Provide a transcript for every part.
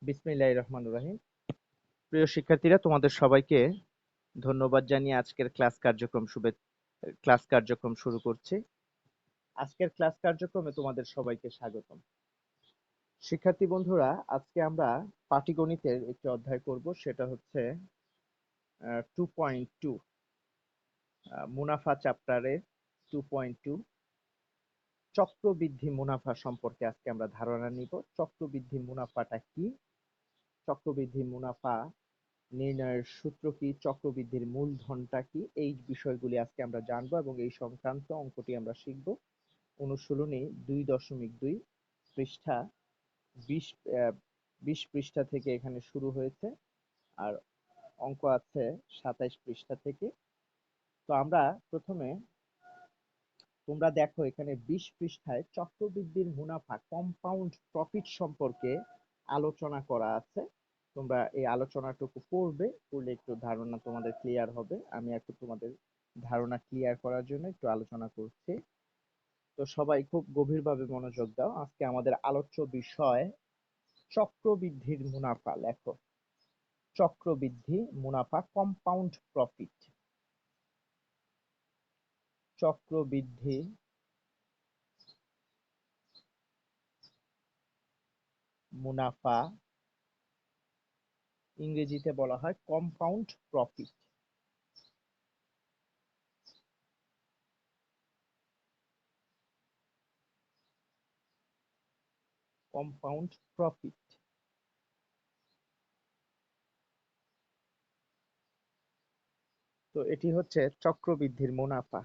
বিসমিল্লাহির রহমানির রহিম। প্রিয় শিক্ষার্থীরা, তোমাদের সবাইকে ধন্যবাদ জানিয়ে আজকের ক্লাস কার্যক্রম শুরু করছি। আজকের ক্লাস কার্যক্রমে তোমাদের সবাইকে স্বাগতম। শিক্ষার্থী বন্ধুরা, আজকে আমরা পাটিগণিতের একটি অধ্যায় করব, সেটা হচ্ছে 2.2 মুনাফা চ্যাপ্টারের 2.2 চক্রবৃদ্ধি মুনাফা সম্পর্কে আজকে আমরা ধারণা নিব। চক্রবৃদ্ধি মুনাফাটা কি, চক্রবৃদ্ধি মুনাফা নির্ণয়ের সূত্র কি, চক্রবৃদ্ধির মূলধনটা কি, এই বিষয়গুলি আজকে আমরা জানবো এবং এই সংক্রান্ত অঙ্কটি আমরা শিখব। অনুশীলনী 2.2 পৃষ্ঠা 20 20 পৃষ্ঠা থেকে এখানে শুরু হয়েছে, আর অঙ্ক আছে 27 পৃষ্ঠা থেকে। তো আমরা প্রথমে, তোমরা দেখো এখানে 20 পৃষ্ঠায় চক্রবৃদ্ধির মুনাফা কম্পাউন্ড প্রফিট সম্পর্কে আলোচনা করা আছে। তোমরা এই আলোচনাটুকু পড়বে, পড়লে একটু ধারণা তোমাদের ক্লিয়ার হবে। আমি একটু তোমাদের ধারণা ক্লিয়ার করার জন্য একটু আলোচনা করছি। তো সবাই খুব গভীরভাবে মনোযোগ দাও। আজকে আমাদের আলোচ্য বিষয় চক্রবৃদ্ধির মুনাফা। লেখো চক্রবৃদ্ধি মুনাফা কম্পাউন্ড প্রফিট। চক্রবৃদ্ধি মুনাফা ইংরেজিতে বলা হয় কম্পাউন্ড প্রফিট। Compound profit. তো এটি হচ্ছে চক্রবৃদ্ধির মুনাফা।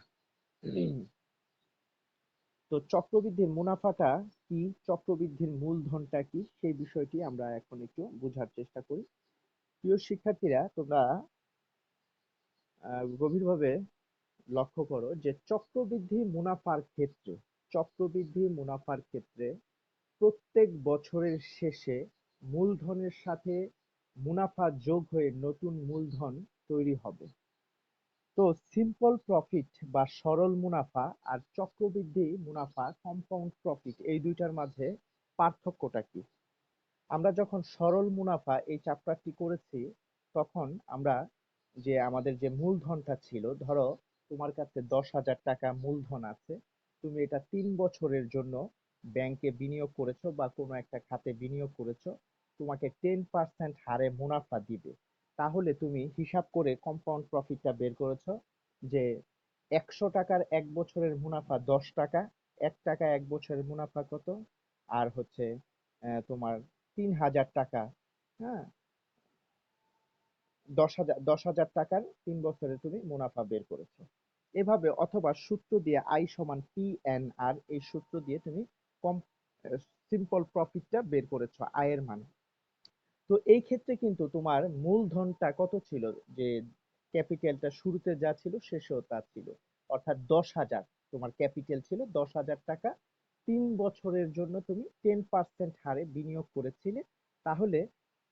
তো চক্রবৃদ্ধির মুনাফাটা কি, চক্রবৃদ্ধির মূলধনটা কি, সেই বিষয়টি আমরা এখন একটু বোঝার চেষ্টা করি। প্রিয় শিক্ষার্থীরা, তোমরা গভীরভাবে লক্ষ্য করো যে চক্রবৃদ্ধি মুনাফার ক্ষেত্রে প্রত্যেক বছরের শেষে মূলধনের সাথে মুনাফা যোগ হয়ে নতুন মূলধন তৈরি হবে। তো সিম্পল প্রফিট বা সরল মুনাফা আর চক্রবৃদ্ধি মুনাফা কম্পাউন্ড প্রফিট, এই দুইটার মাঝে পার্থক্যটা কি? আমরা যখন সরল মুনাফা এই চ্যাপ্টারটি করেছি, তখন আমরা যে আমাদের যে মূলধনটা ছিল, ধরো তোমার কাছে 10,000 টাকা মূলধন আছে, তুমি এটা 3 বছরের জন্য ব্যাংকে বিনিয়োগ করেছো বা কোনো একটা খাতে বিনিয়োগ করেছো, তোমাকে 10% হারে মুনাফা দিবে। তাহলে তুমি হিসাব করে কম্পাউন্ড প্রফিটটা বের করেছো যে 100 টাকার 1 বছরের মুনাফা 10 টাকা, 1 টাকা 1 বছরের মুনাফা কত, আর হচ্ছে তোমার 3,000 টাকা, হ্যাঁ, 10,000 টাকার 3 বছরে তুমি মুনাফা বের করেছো। এভাবে, অথবা সূত্র দিয়ে আই সমান পি এন আর, এই সূত্র দিয়ে তুমি কম সিম্পল প্রফিটটা বের করেছো, আয়ের মান। তো এই ক্ষেত্রে কিন্তু তোমার মূলধনটা কত ছিল, যে ক্যাপিটালটা শুরুতে যা ছিল শেষেও তা ছিল, অর্থাৎ 10,000 তোমার ক্যাপিটাল ছিল 10,000 টাকা। 3 বছরের জন্য তুমি 10% হারে বিনিয়োগ করেছিলে। তাহলে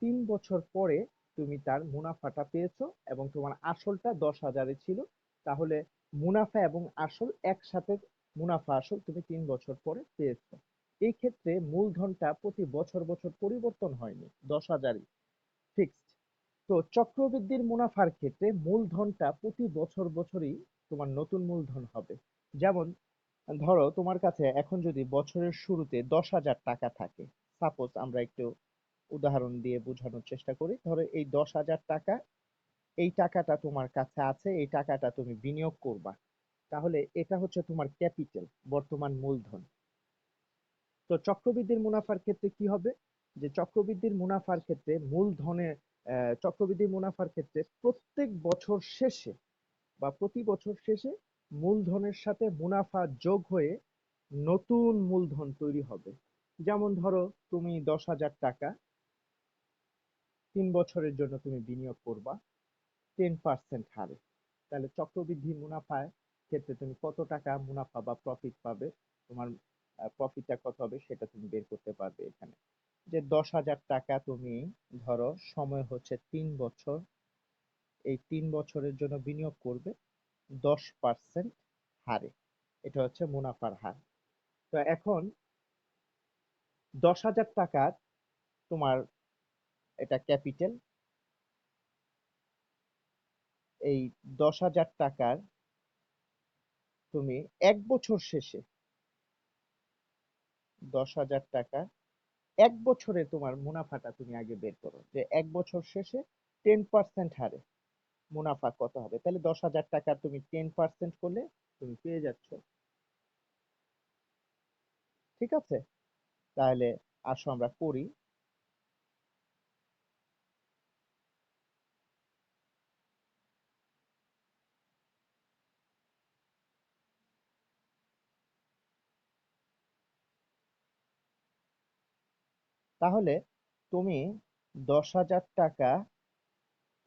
3 বছর পরে তুমি তার মুনাফাটা পেয়েছো এবং তোমার আসলটা 10,000-এ ছিল। তাহলে মুনাফা এবং আসল একসাথে, মুনাফা আসল তুমি 3 বছর পরে পেয়েছো। এই ক্ষেত্রে মূলধনটা প্রতি বছর বছর পরিবর্তন হয়নি, 10,000-ই ফিক্সড। তো চক্রবৃদ্ধির মুনাফার ক্ষেত্রে মূলধনটা প্রতি বছর বছরই তোমার নতুন মূলধন হবে। যেমন ধরো তোমার কাছে এখন যদি বছরের শুরুতে 10,000 টাকা থাকে, সাপোজ আমরা একটু উদাহরণ দিয়ে বোঝানোর চেষ্টা করি। ধরো এই 10,000 টাকা, এই টাকাটা তোমার কাছে আছে, এই টাকাটা তুমি বিনিয়োগ করবা, তাহলে এটা হচ্ছে তোমার ক্যাপিটাল, বর্তমান মূলধন। তো চক্রবৃদ্ধির মুনাফার ক্ষেত্রে কি হবে, যে চক্রবৃদ্ধির মুনাফার ক্ষেত্রে মূলধনের চক্রবৃদ্ধির মুনাফার ক্ষেত্রে প্রত্যেক বছর শেষে বা প্রতি বছর শেষে মূলধনের সাথে মুনাফা যোগ হয়ে নতুন মূলধন তৈরি হবে। যেমন ধরো তুমি 10,000 টাকা 3 বছরের জন্য তুমি বিনিয়োগ করবা 10% হারে, তাহলে চক্রবৃদ্ধি মুনাফার ক্ষেত্রে তুমি কত টাকা মুনাফা বা প্রফিট পাবে, তোমার প্রফিটটা কত হবে সেটা তুমি বের করতে পারবে এখানে। যে 10,000 টাকা তুমি ধরো সময় হচ্ছে 3 বছর, এই 3 বছরের জন্য বিনিয়োগ করবে 10% হারে, এটা হচ্ছে মুনাফার হার। তো এখন 10,000 টাকার তোমার এটা ক্যাপিটাল। এই 10,000 টাকার তুমি 1 বছর শেষে 10,000 টাকা 1 বছরে তোমার মুনাফাটা তুমি আগে বের করো, যে 1 বছর শেষে 10% হারে মুনাফা কত হবে। তাহলে 10,000 টাকা তুমি 10% করলে তুমি পেয়ে যাচ্ছ। ঠিক আছে, তাহলে আসো আমরা করি। তাহলে তুমি 10,000 টাকা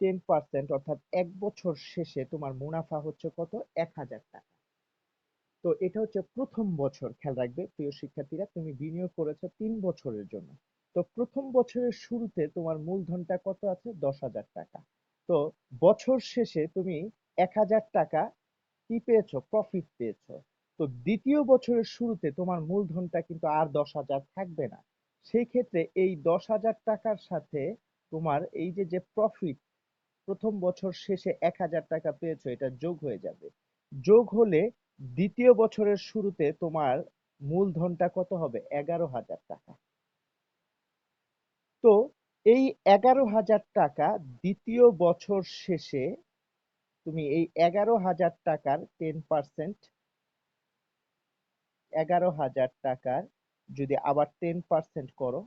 10% অর্থাৎ 1 বছর শেষে তোমার মুনাফা হচ্ছে কত? 1,000 টাকা। তো এটা হচ্ছে প্রথম বছর। খেয়াল রাখবে প্রিয় শিক্ষার্থীরা, তুমি বিনিয়োগ করেছো 3 বছরের জন্য। তো প্রথম বছরের শুরুতে তোমার মূলধনটা কত আছে? 10,000 টাকা। তো বছর শেষে তুমি 1,000 টাকা কি পেয়েছো? প্রফিট পেয়েছো। তো দ্বিতীয় বছরের শুরুতে তোমার মূলধনটা কিন্তু আর 10,000 থাকবে না। সেই ক্ষেত্রে এই 10,000 টাকার সাথে তোমার এই যে যে প্রফিট প্রথম বছর শেষে 1,000 টাকা পেয়েছো, এটা যোগ হয়ে যাবে। যোগ হলে দ্বিতীয় বছরের শুরুতে তোমার মূলধনটা কত হবে? 11,000 টাকা। তো এই 11,000 টাকা দ্বিতীয় বছর শেষে তুমি এই 11,000 টাকার 10%, 11,000 টাকার যদি আবার 10% করো,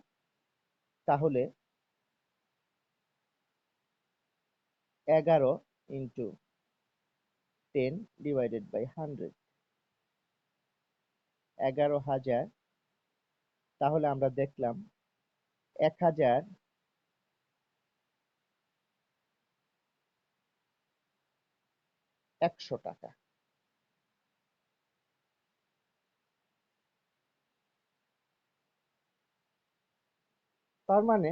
তাহলে 11 × 10 / 100, 11,000। তাহলে আমরা দেখলাম 1,100 টাকা। তার মানে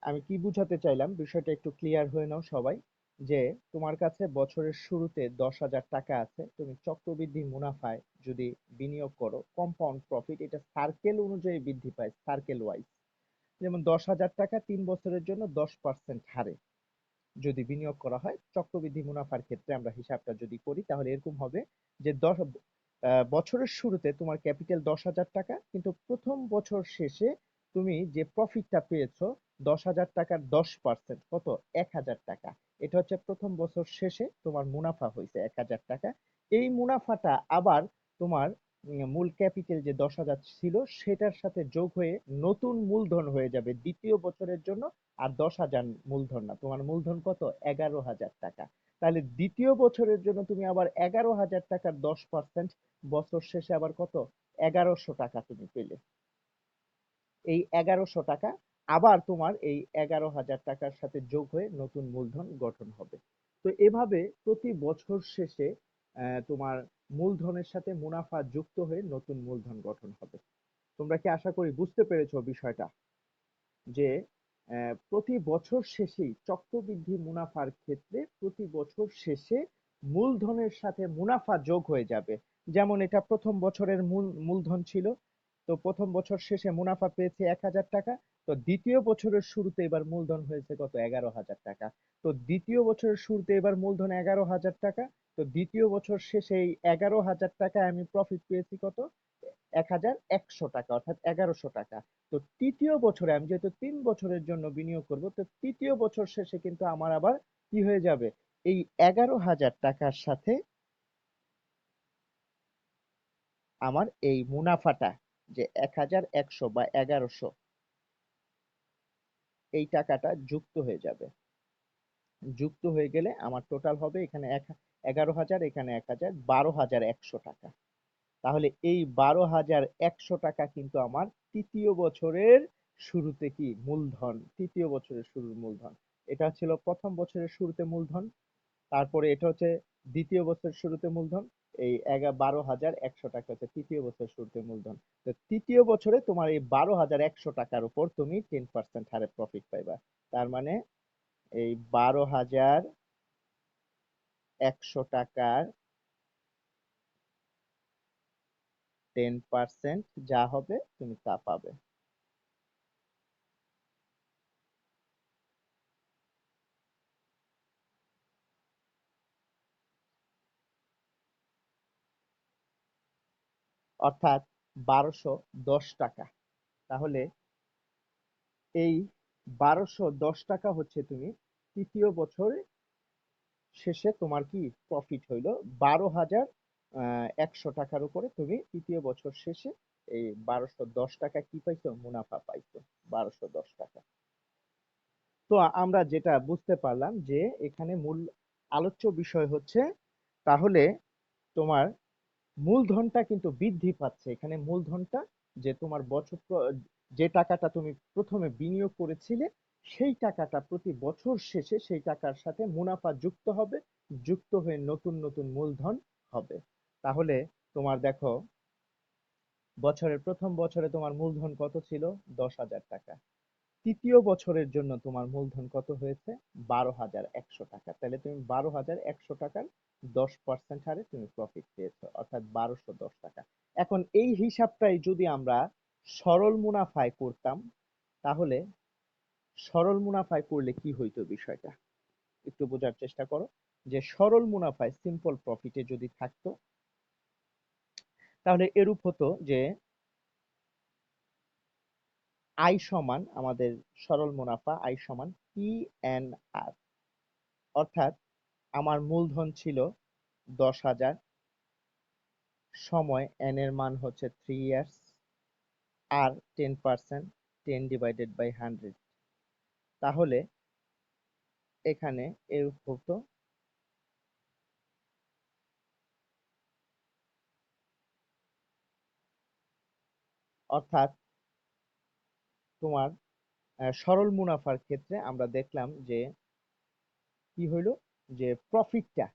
আমি কি বুঝাতে চাইলাম, বিষয়টা একটু ক্লিয়ার হয়ে নাও সবাই। যে তোমার কাছে বছরের শুরুতে 10,000 টাকা আছে, তুমি চক্রবৃদ্ধি মুনাফায় যদি বিনিয়োগ করো, কম্পাউন্ড প্রফিট, এটা সার্কেল অনুযায়ী বৃদ্ধি পায়, সার্কেল ওয়াইজ। যেমন 10,000 টাকা 3 বছরের জন্য 10% হারে যদি বিনিয়োগ করা হয়, চক্রবৃদ্ধি মুনাফার ক্ষেত্রে আমরা হিসাবটা যদি করি, তাহলে এরকম হবে যে বছরের শুরুতে তোমার ক্যাপিটাল 10,000 টাকা, কিন্তু প্রথম বছর শেষে তুমি যে প্রফিটটা পেয়েছো 10,000 টাকার 10% কত? 1,000 টাকা। এটা হচ্ছে প্রথম বছর শেষে তোমার মুনাফা হয়েছে 1,000 টাকা। এই মুনাফাটা আবার তোমার মূল ক্যাপিটাল যে 10,000 ছিল সেটার সাথে যোগ হয়ে নতুন মূলধন হয়ে যাবে দ্বিতীয় বছরের জন্য। আর 10,000 মূলধন না, তোমার মূলধন কত? 11,000 টাকা। তাহলে দ্বিতীয় বছরের জন্য তুমি আবার 11,000 টাকার 10%, বছর শেষে আবার কত? 1,100 টাকা তুমি পেলে। এই 1,100 টাকা আবার তোমার এই 11,000 টাকার সাথে যোগ হয়ে নতুন মূলধন গঠন হবে। তো এভাবে প্রতি বছর শেষে তোমার মূলধনের সাথে মুনাফা যুক্ত হয়ে নতুন মূলধন গঠন হবে। তোমরা কি আশা করি বুঝতে পেরেছো বিষয়টা? যে প্রতি বছর শেষেই চক্রবৃদ্ধি মুনাফার ক্ষেত্রে প্রতি বছর শেষে মূলধনের সাথে মুনাফা যোগ হয়ে যাবে। যেমন এটা প্রথম বছরের মূলধন ছিল, তো প্রথম বছর শেষে মুনাফা পেয়েছে 1,000 টাকা। তো দ্বিতীয় বছরের শুরুতে এবার মূলধন হয়েছে কত? 11,000 টাকা। তো দ্বিতীয় বছরের শুরুতে এবার মূলধন 11,000 টাকা। তো দ্বিতীয় বছর শেষে এই 11,000 টাকায় আমি প্রফিট পেয়েছি কত? 1,100 টাকা, অর্থাৎ 1,100 টাকা। তো তৃতীয় বছরে আমি যেহেতু 3 বছরের জন্য বিনিয়োগ করব, তো তৃতীয় বছর শেষে কিন্তু আমার আবার কি হয়ে যাবে? এই 11,000 টাকার সাথে আমার এই মুনাফাটা, যে 1,100 বা 1,100, এই টাকাটা যুক্ত হয়ে যাবে। যুক্ত হয়ে গেলে আমার টোটাল হবে এখানে 11,000, এখানে 1,000, 12,100 টাকা। তাহলে এই 12,100 টাকা কিন্তু আমার তৃতীয় বছরের শুরুতে কি মূলধন, তৃতীয় বছরের শুরুর মূলধন। এটা ছিল প্রথম বছরের শুরুতে মূলধন, তারপরে এটা হচ্ছে দ্বিতীয় বছরের শুরুতে মূলধন। এই 12,100 টাকা হচ্ছে তৃতীয় বছরের শুরুতে মূলধন। তো তৃতীয় বছরে তোমার এই 12,100 টাকার উপর তুমি 10% হারে প্রফিট পাইবা। তার মানে এই 12,100 টাকার 10% যা হবে তুমি তা পাবে। অর্থাৎ 1210 টাকা। তাহলে এই 1210 টাকা হচ্ছে তুমি তৃতীয় বছর শেষে তোমার কি প্রফিট হইলো 12,100 টাকার উপরে তুমি তৃতীয় বছর শেষে এই 1210 টাকা কি পাইছো, মুনাফা পাইছো 1210 টাকা। তো আমরা যেটা বুঝতে পারলাম যে এখানে মূল আলোচ্য বিষয় হচ্ছে, তাহলে তোমার মূলধনটা কিন্তু বৃদ্ধি পাচ্ছে। এখানে মূলধনটা যে তোমার যে টাকাটা তুমি প্রথমে বিনিয়োগ করেছিলে সেই টাকাটা প্রতি বছর শেষে সেই টাকার সাথে মুনাফা যুক্ত হবে, যুক্ত হয়ে নতুন নতুন মূলধন হবে। তাহলে তোমার দেখো বছরের প্রথম বছরে তোমার মূলধন কত ছিল, 10,000 টাকা। তৃতীয় বছরের জন্য তোমার মূলধন কত হয়েছে, 12,100 টাকা। তাহলে তুমি 12,100 টাকার 10% হারে তুমি প্রফিট পেয়েছো, অর্থাৎ 1210 টাকা। এখন এই হিসাবটাই যদি আমরা সরল মুনাফায় করতাম, তাহলে সরল মুনাফায় করলে কি হইতো বিষয়টা একটু বোঝার চেষ্টা করো। যে সরল মুনাফায় সিম্পল প্রফিটে যদি থাকতো, তাহলে এরূপ হতো যে আই সমান আমাদের সরল মুনাফা আই সমান PNR। অর্থাৎ আমার মূলধন ছিল 10,000, সময় n এর মান হচ্ছে 3 ইয়ার্স, আর 10%, 10 ডিভাইডেড বাই 100। তাহলে এখানে এরূপ হতো অর্থাৎ তোমার সরল মুনাফার ক্ষেত্রে আমরা দেখলাম যে কি হইলো, যে প্রফিটটা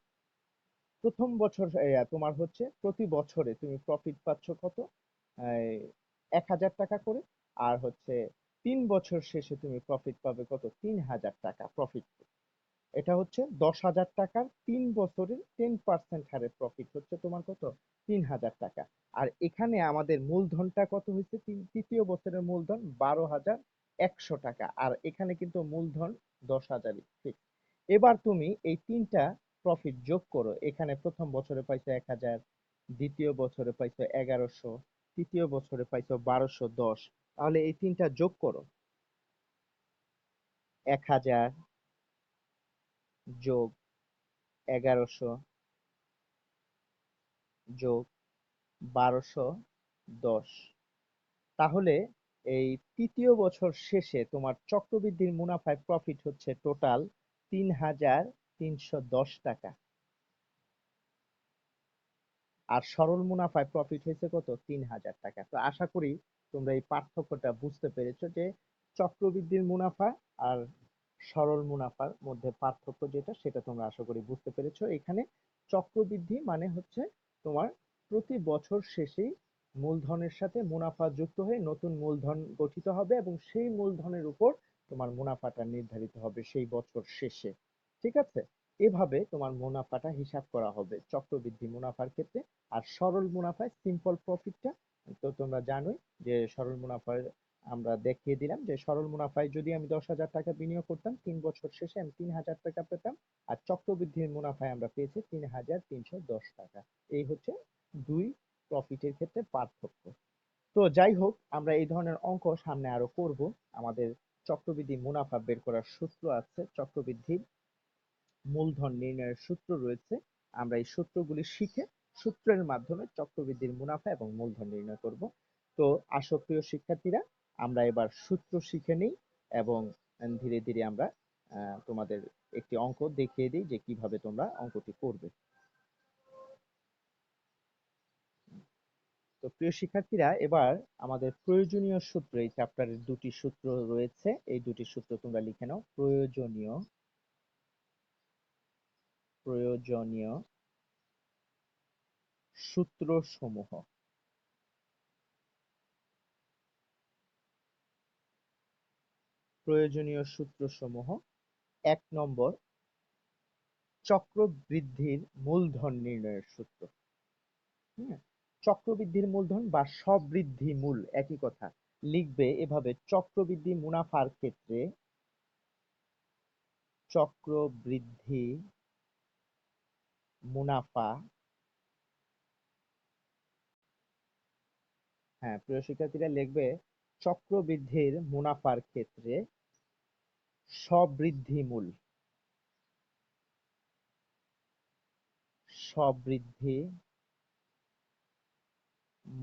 প্রথম বছর তোমার হচ্ছে প্রতি বছরে তুমি প্রফিট পাচ্ছ কত, 1,000 টাকা করে। আর হচ্ছে 3 বছর শেষে তুমি প্রফিট পাবে কত, 3,000 টাকা প্রফিট। এটা হচ্ছে 10,000 টাকার 3 বছরের 10% হারে প্রফিট হচ্ছে তোমার কত, 3,000 টাকা। আর এখানে আমাদের মূলধনটা কত হয়েছে, তৃতীয় বছরের মূলধন 12,100 টাকা, আর এখানে কিন্তু মূলধন 10,000। ঠিক, এবার তুমি এই তিনটা প্রফিট যোগ করো। এখানে প্রথম বছরে পাইছো 1,000, দ্বিতীয় বছরে পাইছো 1,100, তৃতীয় বছরে পাইছো 1,210। তাহলে এই তিনটা যোগ করো, 1,000 যোগ 1,100 যোগ 1,210। তাহলে এই তৃতীয় বছর শেষে তোমার চক্রবৃদ্ধির মুনাফায় প্রফিট হচ্ছে টোটাল 3,310 টাকা। আর সরল মুনাফায় প্রফিট হয়েছে কত, 3,000 টাকা। তো আশা করি তোমরা এই পার্থক্যটা বুঝতে পেরেছো, যে চক্রবৃদ্ধির মুনাফা আর সরল মুনাফার মধ্যে পার্থক্য যেটা, সেটা তোমরা আশা করি বুঝতে পেরেছো। এখানে চক্রবৃদ্ধি মানে হচ্ছে তোমার প্রতি বছর শেষেই মূলধনের সাথে মুনাফা যুক্ত হয়ে নতুন মূলধন গঠিত হবে, এবং সেই মূলধনের উপর তোমার মুনাফাটা নির্ধারিত হবে সেই বছর শেষে। ঠিক আছে, এভাবে তোমার মুনাফাটা হিসাব করা হবে চক্রবৃদ্ধি মুনাফার ক্ষেত্রে। আর সরল মুনাফায় সিম্পল প্রফিটটা তো তোমরা জানোই, যে সরল মুনাফার আমরা দেখিয়ে দিলাম যে সরল মুনাফায় যদি আমি 10,000 টাকা বিনিয়োগ করতাম, 3 বছর শেষে আমি 3,000 টাকা পেতাম। আর চক্রবৃদ্ধির মুনাফায় আমরা পেয়েছি 3,310 টাকা। এই হচ্ছে দুই প্রফিটের ক্ষেত্রে পার্থক্য। তো যাই হোক, আমরা এই ধরনের অঙ্ক সামনে আরো করব। আমাদের চক্রবৃদ্ধি মুনাফা বের করার সূত্র আছে, চক্রবৃদ্ধির মূলধন নির্ণয়ের সূত্র রয়েছে। আমরা এই সূত্রগুলি শিখে সূত্রের মাধ্যমে চক্রবৃদ্ধির মুনাফা এবং মূলধন নির্ণয় করব। তো আসো প্রিয় শিক্ষার্থীরা, আমরা এবার সূত্র শিখে নিই, এবং ধীরে ধীরে আমরা তোমাদের একটি অঙ্ক দেখিয়ে দিই যে কিভাবে তোমরা অঙ্কটি করবে। তো প্রিয় শিক্ষার্থীরা, এবার আমাদের প্রয়োজনীয় সূত্র, এই চ্যাপ্টারের দুটি সূত্র রয়েছে, এই দুটি সূত্র তোমরা লিখে নাও। প্রয়োজনীয় প্রয়োজনীয় সূত্রসমূহ। প্রয়োজনীয় সূত্রসমূহ: 1 নম্বর, চক্রবৃদ্ধির মূলধন নির্ণয়ের সূত্র। হ্যাঁ, চক্রবৃদ্ধির মূলধন বা সবৃদ্ধি মূল একই কথা, লিখবে এভাবে: চক্রবৃদ্ধি মুনাফার ক্ষেত্রে চক্রবৃদ্ধি মুনাফা হ্যাঁ, প্রিয় শিক্ষার্থীরা লিখবে চক্রবৃদ্ধির মুনাফার ক্ষেত্রে স্ববৃদ্ধি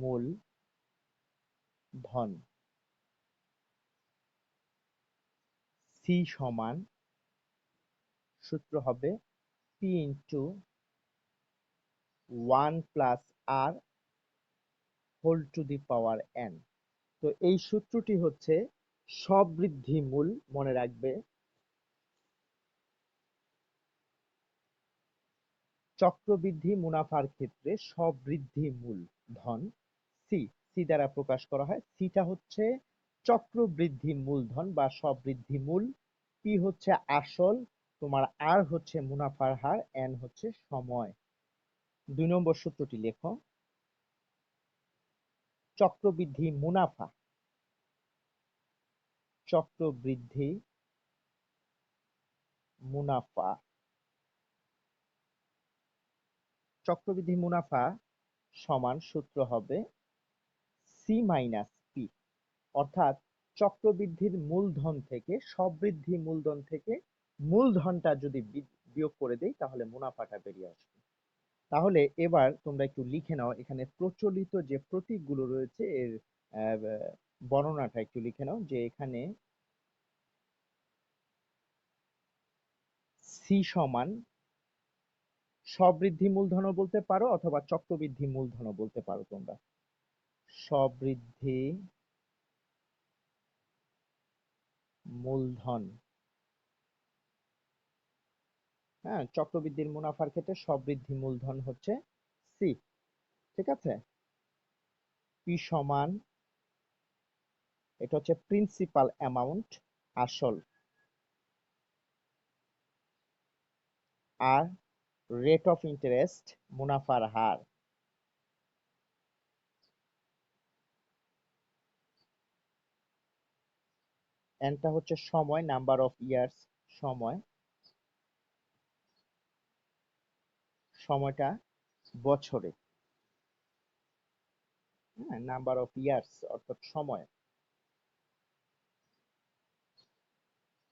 মূলধন সি সমান সূত্র হবে P into 1 + r whole to the power n। তো এই সূত্রটি হচ্ছে স্ববৃদ্ধি মূল, মনে রাখবে, চক্রবৃদ্ধি মুনাফার ক্ষেত্রে স্ববৃদ্ধি মূলধন সি দ্বারা প্রকাশ করা হয়। সিটা হচ্ছে চক্রবৃদ্ধি মূলধন বা স্ববৃদ্ধি মূল, পি হচ্ছে আসল, তোমার আর হচ্ছে মুনাফার হার, এন হচ্ছে সময়। 2 নম্বর সূত্রটি লেখো, চক্রবৃদ্ধি মুনাফা চক্রবৃদ্ধি মুনাফা সমান সূত্র হবে সি মাইনাস পি, অর্থাৎ চক্রবৃদ্ধির মূলধন থেকে, স্ববৃদ্ধি মূলধন থেকে মূলধনটা যদি বিয়োগ করে দেই তাহলে মুনাফাটা বেরিয়ে আসবে। তাহলে এবার তোমরা একটু লিখে নাও, এখানে প্রচলিত যে প্রতীকগুলো রয়েছে এর আহ, বর্ণনাটা একটু লিখে নাও, যে এখানে সি সমান স্ববৃদ্ধি মূলধনও বলতে পারো অথবা চক্রবৃদ্ধি মূলধনও বলতে পারো তোমরা। স্ববৃদ্ধি মূলধন, হ্যাঁ, চক্রবৃদ্ধির মুনাফার ক্ষেত্রে স্ববৃদ্ধি মূলধন হচ্ছে সি, ঠিক আছে। পি সমান, এটা হচ্ছে প্রিন্সিপাল অ্যামাউন্ট, আসল, আর রেট অফ ইন্টারেস্ট, মুনাফার হার, এনটা হচ্ছে সময়, নাম্বার অফ ইয়ার্স, সময়, সময়টা বছরে, হ্যাঁ, নাম্বার অফ ইয়ার্স অর্থাৎ সময়।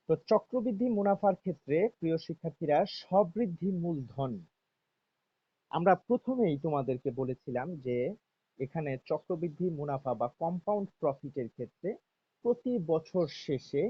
তো চক্রবৃদ্ধি মুনাফার ক্ষেত্রে প্রিয় শিক্ষার্থীরা স্ববৃদ্ধি মূলধন, আমরা প্রথমেই তোমাদেরকে বলেছিলাম যে এখানে চক্রবৃদ্ধি মুনাফা বা কম্পাউন্ড প্রফিটের ক্ষেত্রে প্রতি বছর শেষে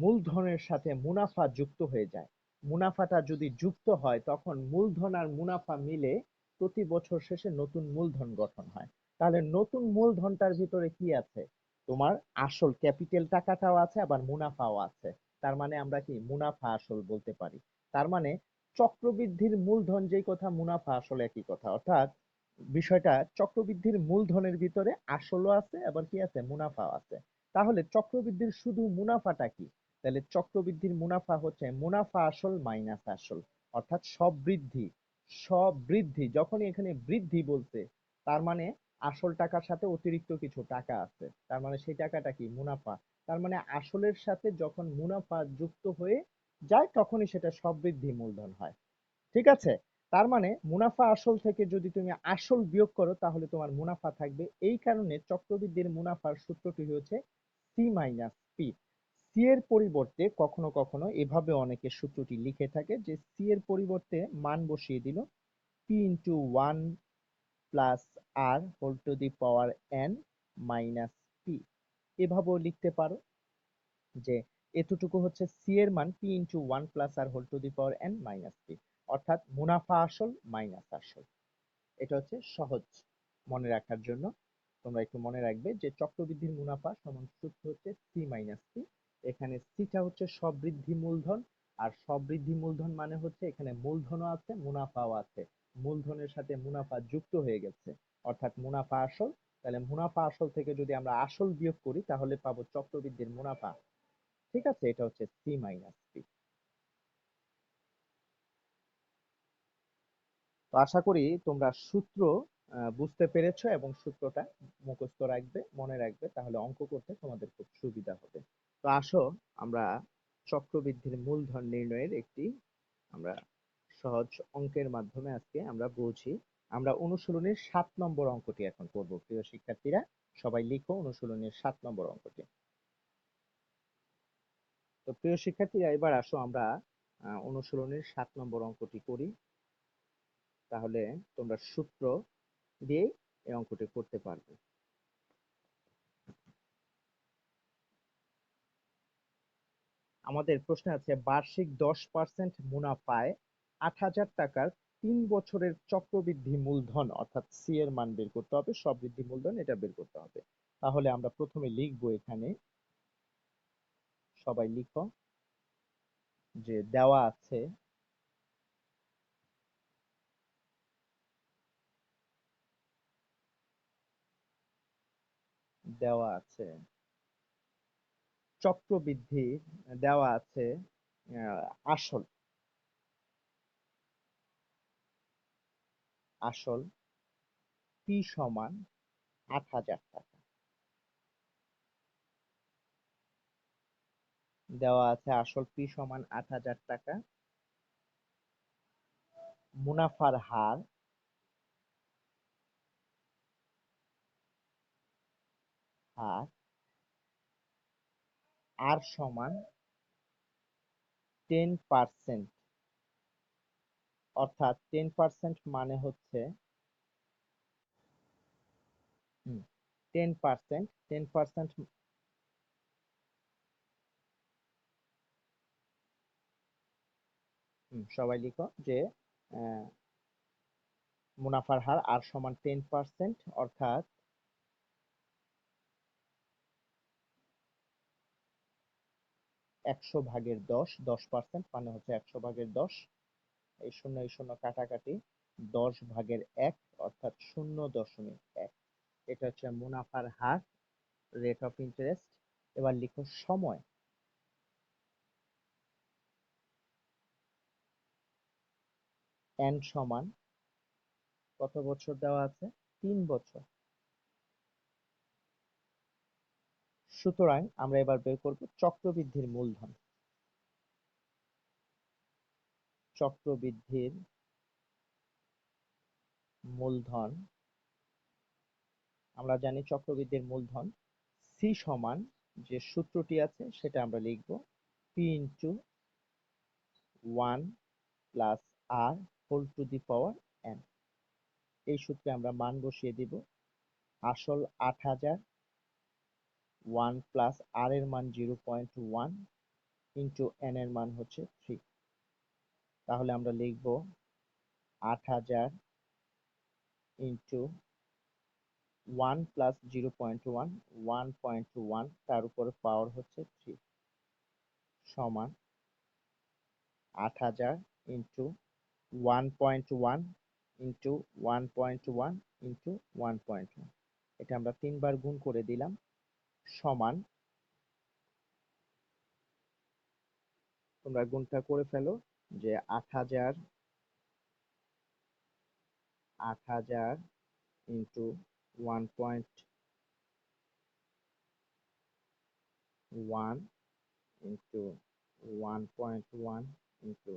মূলধনের সাথে মুনাফা যুক্ত হয়ে যায়। মুনাফাটা যদি যুক্ত হয় তখন মূলধন আর মুনাফা মিলে প্রতি বছর শেষে নতুন মূলধন গঠন হয়। তাহলে নতুন মূলধনটার ভিতরে কি আছে? তোমার আসল ক্যাপিটাল টাকাটাও আছে, আবার মুনাফাও আছে। তার মানে আমরা কি মুনাফা আসল বলতে পারি। তার মানে চক্রবৃদ্ধির মূলধন যেই কথা, মুনাফা আসল একই কথা, অর্থাৎ বিষয়টা চক্রবৃদ্ধির মূলধনের ভিতরে আসলও আছে, আবার কি আছে, মুনাফাও আছে। তাহলে চক্রবৃদ্ধির শুধু মুনাফাটা কি? তাহলে চক্রবৃদ্ধির মুনাফা হচ্ছে মুনাফা আসল মাইনাস আসল, অর্থাৎ সবৃদ্ধি। সবৃদ্ধি যখনই এখানে বৃদ্ধি বলছে, তার মানে আসল টাকার সাথে অতিরিক্ত কিছু টাকা আছে, তার মানে সেই টাকাটা কি, মুনাফা। তার মানে আসলের সাথে যখন মুনাফা যুক্ত হয়ে যায় তখনই সেটা সবৃদ্ধি মূলধন হয়, ঠিক আছে। তার মানে মুনাফা আসল থেকে যদি তুমি আসল বিয়োগ করো তাহলে তোমার মুনাফা থাকবে। এই কারণে চক্রবৃদ্ধির মুনাফার সূত্রটি হচ্ছে সি মাইনাস পি। সি এর পরিবর্তে কখনো কখনো এভাবে অনেকে সূত্রটি লিখে থাকে, যে সি এর পরিবর্তে মান বসিয়ে দিল P into 1 + r whole to the power n minus P. এভাবেও লিখতে পারো যে এতটুকু হচ্ছে সি এর মান, P into 1 + r whole to the power n minus P, অর্থাৎ মুনাফা আসল মাইনাস আসল। এটা হচ্ছে সহজ মনে রাখার জন্য। তোমরা একটু মনে রাখবে যে চক্রবৃদ্ধির মুনাফা সমান সূত্র হচ্ছে সি মাইনাস পি। এখানে সিটা হচ্ছে সবৃদ্ধি মূলধন, আর সবৃদ্ধি মূলধন মানে হচ্ছে এখানে মূলধনও আছে মুনাফাও আছে, মূলধনের সাথে মুনাফা যুক্ত হয়ে গেছে, অর্থাৎ মুনাফা আসল। তাহলে মুনাফা আসল থেকে যদি আমরা আসল বিয়োগ করি তাহলে পাবো চক্রবৃদ্ধির মুনাফা, ঠিক আছে। এটা হচ্ছে সি মাইনাস পি। তো আশা করি তোমরা সূত্র বুঝতে পেরেছো এবং সূত্রটা মুখস্থ রাখবে, মনে রাখবে, তাহলে অঙ্ক করতে তোমাদের খুব সুবিধা হবে। তো আসো আমরা চক্রবৃদ্ধির মূলধন নির্ণয়ের একটি আমরা সহজ অঙ্কের মাধ্যমে আজকে আমরা বুঝি। আমরা অনুশীলনের 7 নম্বর অঙ্কটি এখন করব। প্রিয় শিক্ষার্থীরা, সবাই লিখো অনুশীলনের 7 নম্বর অঙ্কটি। তো প্রিয় শিক্ষার্থীরা, এবার আসো আমরা অনুশীলনের 7 নম্বর অঙ্কটি করি। তাহলে তোমরা সূত্র দিয়ে এই অঙ্কটি করতে পারবে। আমাদের প্রশ্ন আছে, বার্ষিক 10% মুনাফায় 8,000 টাকার 3 বছরের চক্রবৃদ্ধি মূলধন অর্থাৎ সি এর মান বের করতে হবে। সবৃদ্ধি মূলধন এটা বের করতে হবে। তাহলে আমরা প্রথমে লিখবো, এখানে সবাই লিখো যে দেওয়া আছে দেওয়া আছে চক্রবৃদ্ধি, দেওয়া আছে আহ, আসল আসল পি সমান 8,000 টাকা। দেওয়া আছে আসল পি সমান 8,000 টাকা। মুনাফার হার হার আর সমান 10%। অর্থাৎ 10% মানে হচ্ছে 10%, 10%। সবাই লিখো যে আহ, মুনাফার হার আর সমান 10%, অর্থাৎ 100/10। 10% মানে হচ্ছে 100/10। এই শূন্য এই শূন্য কাটাকাটি, 10/1 অর্থাৎ 0.1। এটা হচ্ছে মুনাফার হার, রেট অফ ইন্টারেস্ট। এবার লিখো সময়। এন সমান কত বছর দেওয়া আছে? 3 বছর। সুতরাং আমরা এবার বের করব চক্রবৃদ্ধির মূলধন। চক্রবৃদ্ধির মূলধন, আমরা জানি চক্রবৃদ্ধির মূলধন সি সমান, যে সূত্রটি আছে সেটা আমরা লিখব, P into 1 plus R whole to the power N. এই সূত্রে আমরা মান বসিয়ে দিব। আসল 8,000, 1 প্লাস আর এর মান 0.1 ইন্টু এন এর মান হচ্ছে 3। তাহলে আমরা লিখব 8,000 ইন্টু 1 প্লাস 0.1, 1.1, তার উপরে পাওয়ার হচ্ছে 3, সমান 8,000 ইন্টু 1.1 ইন্টু 1.1 ইন্টু 1.1। এটা আমরা 3 বার গুণ করে দিলাম, সমান, তোমরা গুণটা করে ফেলো, যে 8,000 ইন্টু 1.1 ইন্টু 1.1 ইন্টু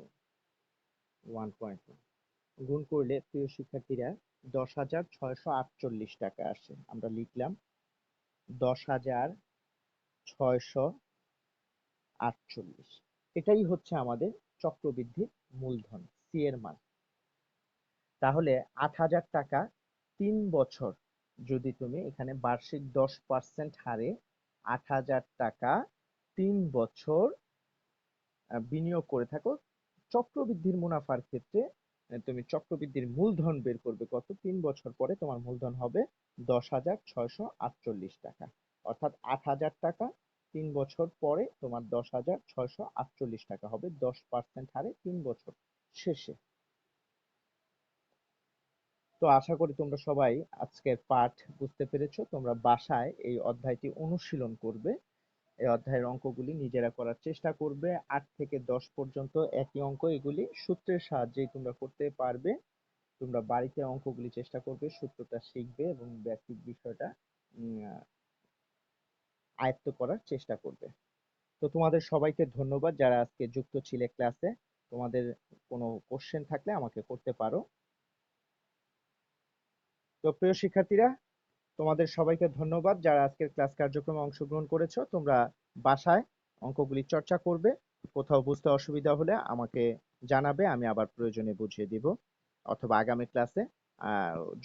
1.1 গুণ করলে, প্রিয় শিক্ষার্থীরা, 10,648 টাকা আসে। আমরা লিখলাম 10,648। এটাই হচ্ছে আমাদের চক্রবৃদ্ধির মূলধন, সি এর মান। তাহলে 8,000 টাকা 3 বছর, যদি তুমি এখানে বার্ষিক 10% হারে 8,000 টাকা 3 বছর বিনিয়োগ করে থাকো চক্রবৃদ্ধির মুনাফার ক্ষেত্রে, তুমি চক্রবৃদ্ধির মূলধন বের করবে কত? 3 বছর পরে তোমার মূলধন হবে 10,648 টাকা। অর্থাৎ 8,000 টাকা 3 বছর পরে তোমার 10,648 টাকা হবে 10% হারে 3 বছর শেষে। তো আশা করি তোমরা সবাই আজকের পাঠ বুঝতে পেরেছো। তোমরা বাসায় এই অধ্যায়টি অনুশীলন করবে। এই অধ্যায়ের অঙ্কগুলি নিজেরা করার চেষ্টা করবে। 8 থেকে 10 পর্যন্ত একই অঙ্ক, এগুলি সূত্রের সাহায্যেই তোমরা করতে পারবে। তোমরা বাড়িতে অঙ্কগুলি চেষ্টা করবে, সূত্রটা শিখবে এবং বেসিক বিষয়টা আয়ত্ত করার চেষ্টা করবে। তো তোমাদের সবাইকে ধন্যবাদ যারা আজকে যুক্ত ছিলে ক্লাসে। তোমাদের কোনো কোশ্চেন থাকলে আমাকে করতে পারো। তো প্রিয় শিক্ষার্থীরা, তোমাদের সবাইকে ধন্যবাদ যারা আজকের ক্লাস কার্যক্রমে অংশগ্রহণ করেছো। তোমরা বাসায় অঙ্কগুলি চর্চা করবে। কোথাও বুঝতে অসুবিধা হলে আমাকে জানাবে, আমি আবার প্রয়োজনে বুঝিয়ে দিব, অথবা আগামী ক্লাসে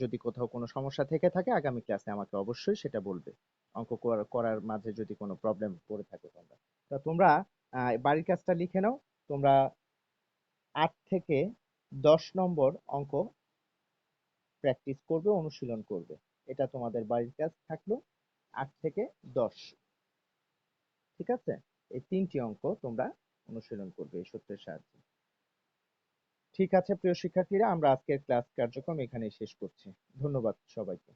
যদি কোথাও কোনো সমস্যা থেকে থাকে আগামী ক্লাসে আমাকে অবশ্যই সেটা বলবে। অঙ্ক করার মাঝে যদি কোনো প্রবলেম পড়ে থাকে তোমরা, তা তোমরা বাড়ির কাজটা লিখে নাও। তোমরা 8 থেকে 10 নম্বর অঙ্ক প্র্যাকটিস করবে, অনুশীলন করবে। এটা তোমাদের বাড়ির কাজ থাকলো, 8 থেকে 10। ঠিক আছে? এই 3টি অঙ্ক তোমরা অনুশীলন করবে এই সূত্রের সাহায্যে। ঠিক আছে প্রিয় শিক্ষার্থীরা, আমরা আজকের ক্লাস কার্যক্রম এখানেই শেষ করছি। ধন্যবাদ সবাইকে।